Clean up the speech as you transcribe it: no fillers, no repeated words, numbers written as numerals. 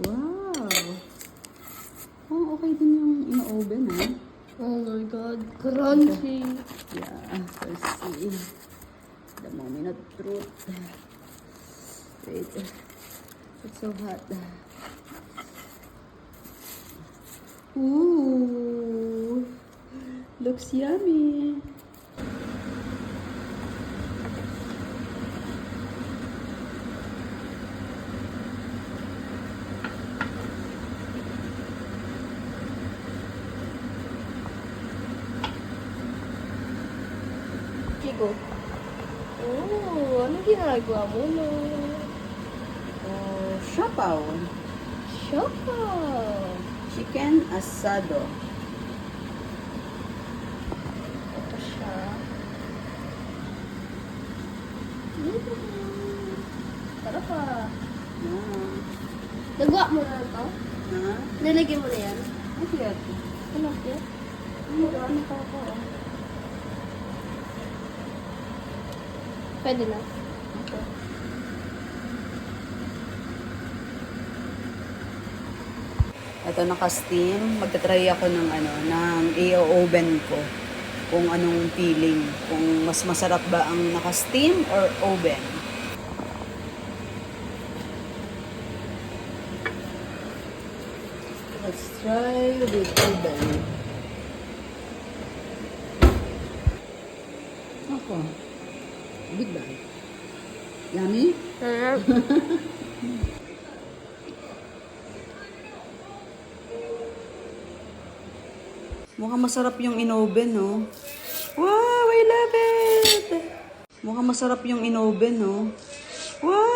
Wow! Oh, okay din yung ino-oven, ha? Oh my god, crunchy. Yeah, let's see. The moment of truth. Wait. It's so hot. Ooh! Looks yummy. Chico. Oh, ano ginagawa mo na? Oh, siopaw. Siopaw. Chicken asado. Ito siya. Sarap ah. Ah. Nagawa mo na ito? Ha? Nalagyan mo na yan? Okay, ate. Ano siya? Ano pa ako? Pwede na. Okay. Ito naka-steam. Magta-try ako ng ng i-oven ko. Kung anong feeling. Kung mas masarap ba ang naka-steam or oven. Let's try with oven. Ako. Big bag. Yummy? Sarap. Mukhang masarap yung inoven, no? Wow, I love it! Mukhang masarap yung inoven, no? Wow!